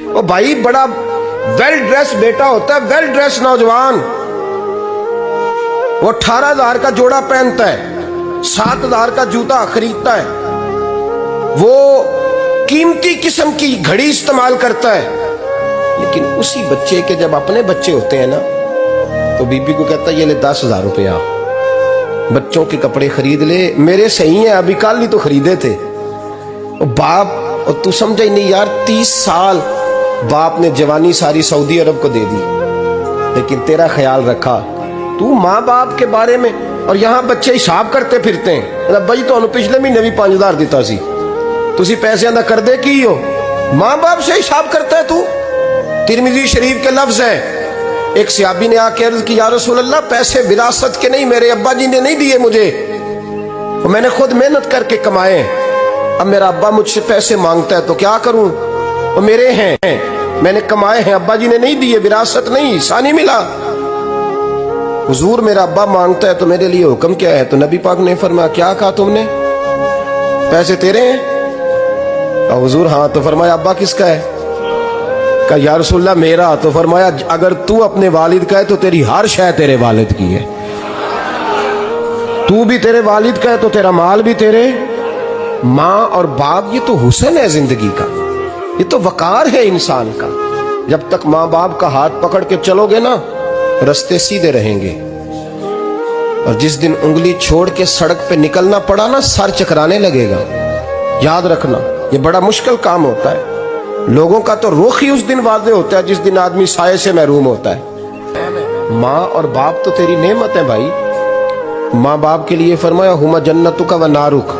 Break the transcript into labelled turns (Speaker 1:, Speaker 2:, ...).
Speaker 1: وہ بھائی بڑا ویل ڈریس بیٹا ہوتا ہے, ویل ڈریس نوجوان, وہ 18,000 کا جوڑا پہنتا ہے, 7,000 کا جوتا خریدتا ہے, وہ قیمتی قسم کی گھڑی استعمال کرتا ہے, لیکن اسی بچے کے جب اپنے بچے ہوتے ہیں نا تو بی بی کو کہتا ہے یہ لے 10,000 روپیہ, بچوں کے کپڑے خرید لے, میرے صحیح ہیں ابھی کل ہی تو خریدے تھے. باپ, اور تو سمجھا ہی نہیں یار, 30 سال باپ نے جوانی ساری سعودی عرب کو دے دی, لیکن تیرا خیال رکھا. تو ماں باپ کے بارے میں, اور یہاں بچے حساب کرتے پھرتے ہیں, بھائی تو پچھلے مہینے بھی 5,000 دیتا سی, تسی پیسے ادا کر دے کی ہو, ماں باپ سے حساب کرتا ہے تو. ترمذی شریف کے لفظ ہیں, ایک صحابی نے آ کے عرض کی یا رسول اللہ پیسے وراثت کے نہیں, میرے ابا جی نے نہیں دیے مجھے, میں نے خود محنت کر کے کمائے, اب میرا ابا مجھ سے پیسے مانگتا ہے تو کیا کروں, وہ میرے ہیں, میں نے کمائے ہیں, ابا جی نے نہیں دیے, وراثت نہیں, حصہ نہیں ملا. حضور میرا ابا مانگتا ہے تو میرے لیے حکم کیا ہے؟ تو نبی پاک نے فرمایا کیا کہا تم نے, پیسے تیرے ہیں؟ اور حضور ہاں. تو فرمایا ابا کس کا ہے؟ کہا یا رسول اللہ میرا. تو فرمایا اگر تو اپنے والد کا ہے تو تیری ہر شے تیرے والد کی ہے, تو بھی تیرے والد کا ہے تو تیرا مال بھی تیرے. ماں اور باپ یہ تو حسن ہے زندگی کا, یہ تو وقار ہے انسان کا. جب تک ماں باپ کا ہاتھ پکڑ کے چلو گے نا رستے سیدھے رہیں گے, اور جس دن انگلی چھوڑ کے سڑک پہ نکلنا پڑا نا سر چکرانے لگے گا. یاد رکھنا یہ بڑا مشکل کام ہوتا ہے. لوگوں کا تو رخ ہی اس دن واضح ہوتا ہے جس دن آدمی سائے سے محروم ہوتا ہے. ماں اور باپ تو تیری نعمت ہے بھائی. ماں باپ کے لیے فرمایا ہما جنتک و نارک,